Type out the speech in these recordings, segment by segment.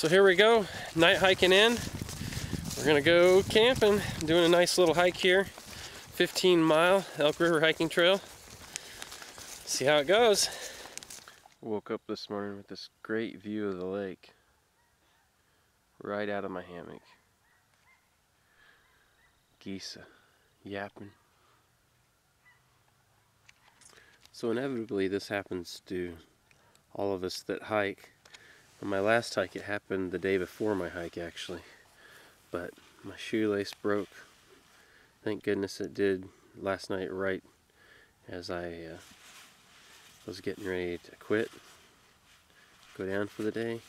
So here we go, night hiking in. We're gonna go camping, doing a nice little hike here. 15-mile Elk River hiking trail. See how it goes. Woke up this morning with this great view of the lake right out of my hammock. Geese yapping. So inevitably this happens to all of us that hike. On my last hike, it happened the day before my hike actually, but my shoelace broke. Thank goodness it did last night, right as I was getting ready to quit, go down for the day.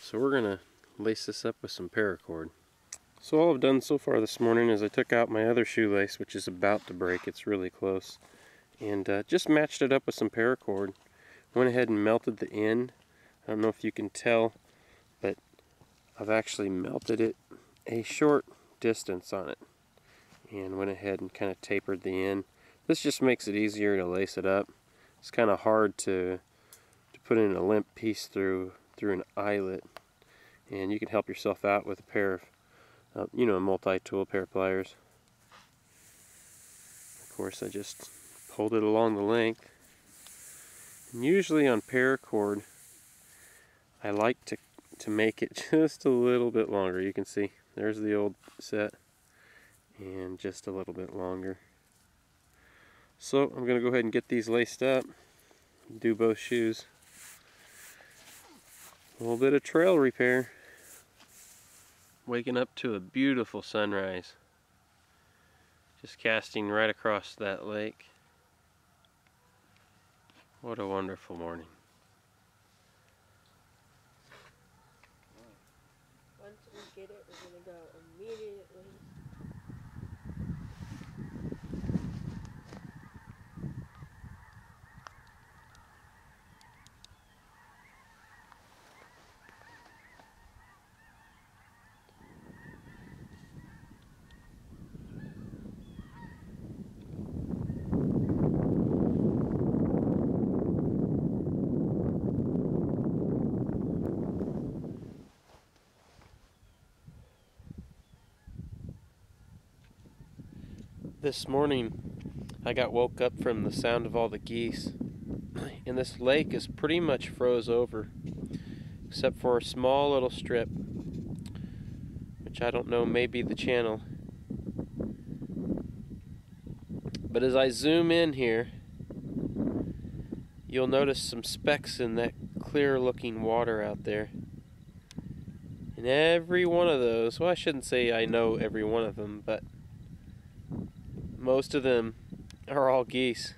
So we're gonna lace this up with some paracord. So all I've done so far this morning is I took out my other shoelace, which is about to break, it's really close, and just matched it up with some paracord. Went ahead and melted the end. I don't know if you can tell, but I've actually melted it a short distance on it and went ahead and kind of tapered the end. This just makes it easier to lace it up. It's kind of hard to put in a limp piece through an eyelet, and you can help yourself out with a pair of a multi-tool pair of pliers. Of course, I just pulled it along the length, and usually on paracord I like to make it just a little bit longer. You can see there's the old set, and just a little bit longer. So I'm going to go ahead and get these laced up, do both shoes. A little bit of trail repair. Waking up to a beautiful sunrise. Just casting right across that lake. What a wonderful morning. Once we get it, we're going to go immediately. This morning I got woke up from the sound of all the geese, and this lake is pretty much froze over except for a small little strip, which I don't know may be the channel. But as I zoom in here, you'll notice some specks in that clear looking water out there. And every one of those, well, I shouldn't say I know every one of them, but most of them are all geese.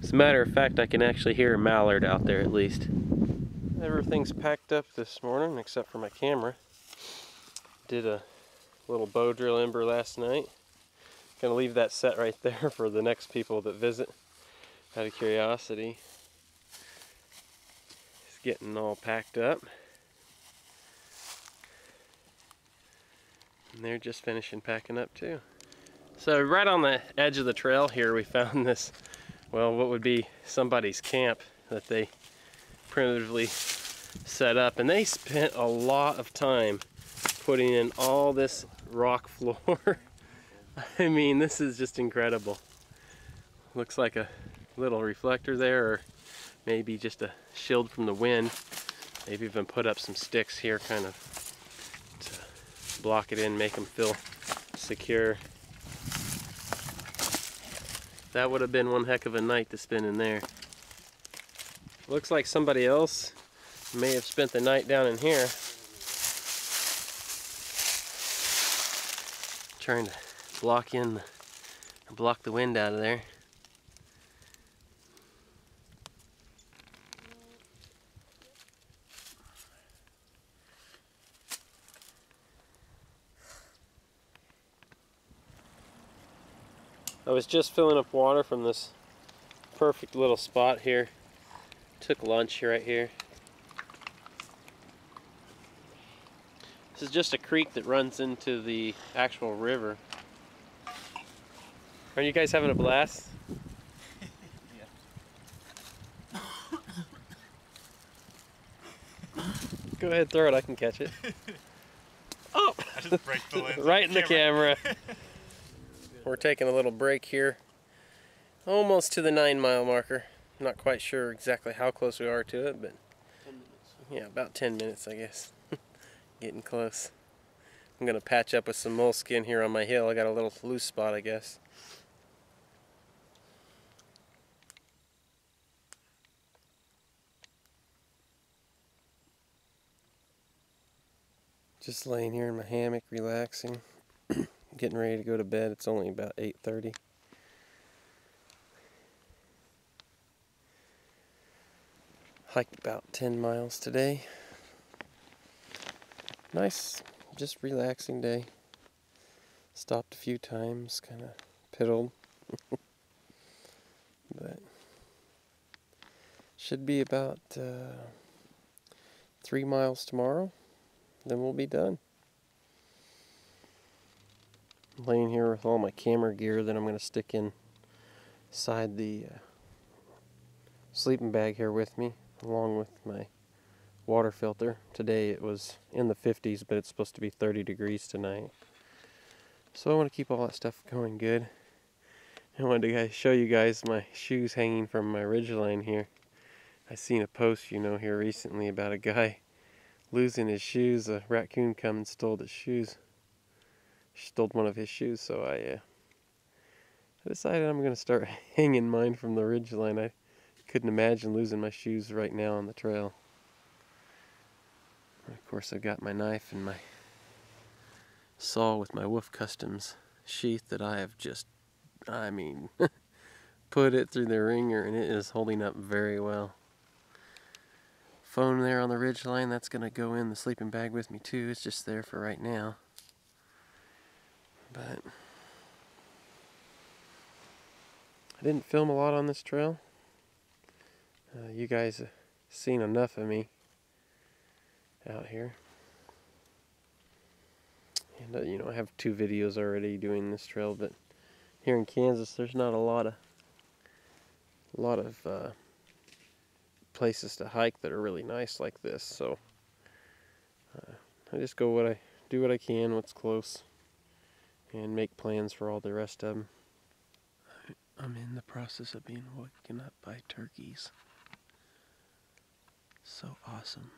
As a matter of fact, I can actually hear a mallard out there at least. Everything's packed up this morning except for my camera. Did a little bow drill ember last night. Gonna leave that set right there for the next people that visit out of curiosity. It's getting all packed up. And they're just finishing packing up too. So right on the edge of the trail here we found this, well, what would be somebody's camp that they primitively set up, and they spent a lot of time putting in all this rock floor. I mean, this is just incredible. Looks like a little reflector there, or maybe just a shield from the wind. They've even put up some sticks here kind of to block it in, make them feel secure. That would have been one heck of a night to spend in there. Looks like somebody else may have spent the night down in here, trying to block the wind out of there. I was just filling up water from this perfect little spot here. Took lunch right here. This is just a creek that runs into the actual river. Are you guys having a blast? Yeah. Go ahead, throw it, I can catch it. Oh! I just break the lens. Right in the camera. We're taking a little break here. Almost to the 9-mile marker. Not quite sure exactly how close we are to it, but 10 minutes. yeah, about 10 minutes, I guess. Getting close. I'm gonna patch up with some moleskin here on my hill. I got a little loose spot, I guess. Just laying here in my hammock, relaxing. Getting ready to go to bed. It's only about 8:30. Hiked about 10 miles today. Nice, just relaxing day. Stopped a few times, kind of piddled. But should be about 3 miles tomorrow. Then we'll be done. I'm laying here with all my camera gear that I'm going to stick inside the sleeping bag here with me, along with my water filter. Today it was in the 50s, but it's supposed to be 30 degrees tonight. So I want to keep all that stuff going good. I wanted to show you guys my shoes hanging from my ridgeline here. I seen a post, here recently about a guy losing his shoes. A raccoon come and stole his shoes. Stole one of his shoes, so I decided I'm going to start hanging mine from the ridgeline. I couldn't imagine losing my shoes right now on the trail. And of course, I've got my knife and my saw with my Wolf Customs sheath that I have just, put it through the ringer, and it is holding up very well. Phone there on the ridgeline, that's going to go in the sleeping bag with me too. It's just there for right now. But I didn't film a lot on this trail. You guys have seen enough of me out here. And I have 2 videos already doing this trail, but here in Kansas there's not a lot of places to hike that are really nice like this, so I just do what I can, what's close, and make plans for all the rest of them. I'm in the process of being woken up by turkeys. So awesome.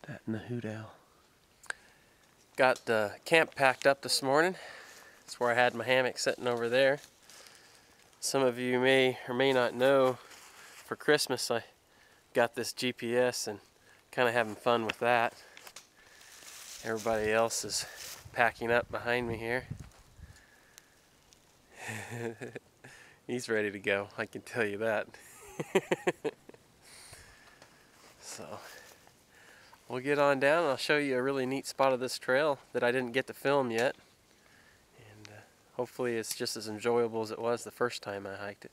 That and the hoot owl. Got the camp packed up this morning. That's where I had my hammock sitting over there. Some of you may or may not know, for Christmas I got this GPS and kind of having fun with that. Everybody else is packing up behind me here. He's ready to go, I can tell you that. So we'll get on down and I'll show you a really neat spot of this trail that I didn't get to film yet. And hopefully it's just as enjoyable as it was the first time I hiked it.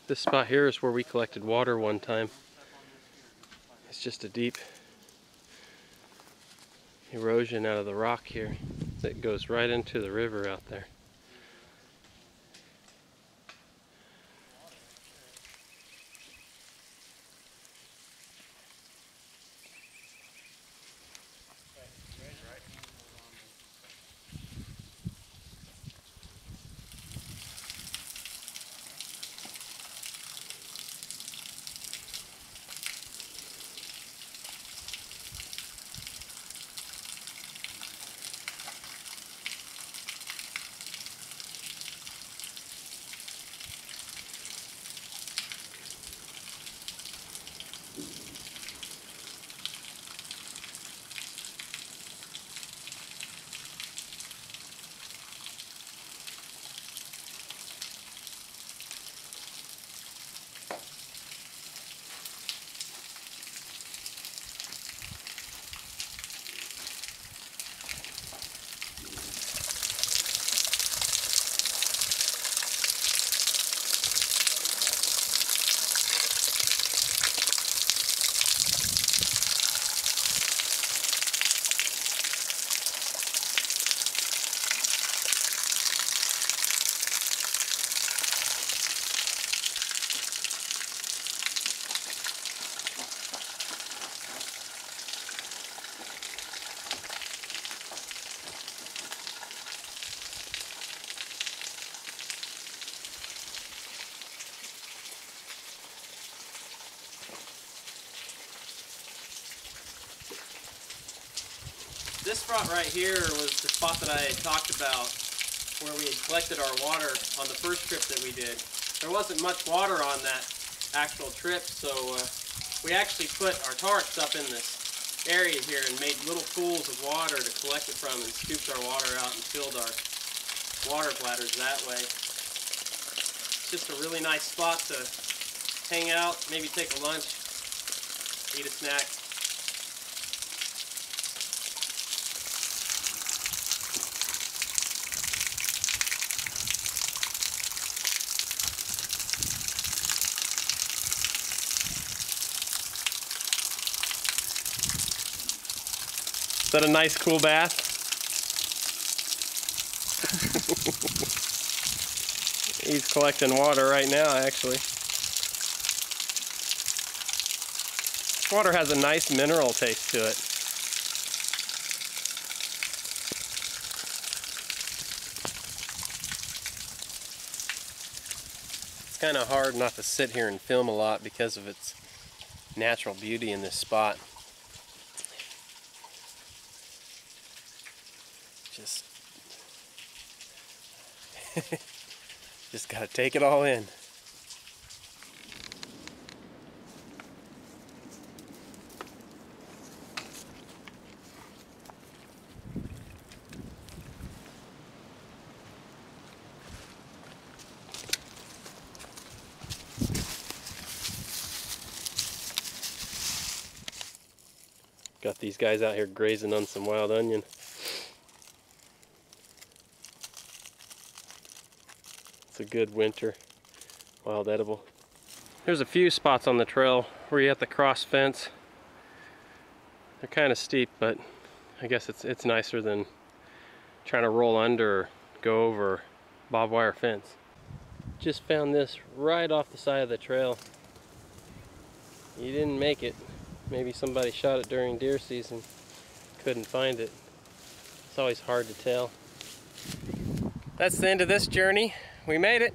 This spot here is where we collected water one time. It's just a deep erosion out of the rock here that goes right into the river out there. This spot right here was the spot that I had talked about where we had collected our water on the first trip that we did. There wasn't much water on that actual trip, so we actually put our tarps up in this area here and made little pools of water to collect it from and scooped our water out and filled our water bladders that way. It's just a really nice spot to hang out, maybe take a lunch, eat a snack. Is that a nice cool bath? He's collecting water right now, actually. Water has a nice mineral taste to it. It's kind of hard not to sit here and film a lot because of its natural beauty in this spot. Just gotta take it all in. Got these guys out here grazing on some wild onion. It's a good winter wild edible. There's a few spots on the trail where you have to cross fence. They're kind of steep, but I guess it's nicer than trying to roll under or go over barbed wire fence. Just found this right off the side of the trail. You didn't make it. Maybe somebody shot it during deer season. Couldn't find it. It's always hard to tell. That's the end of this journey. We made it.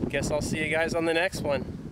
Guess I'll see you guys on the next one.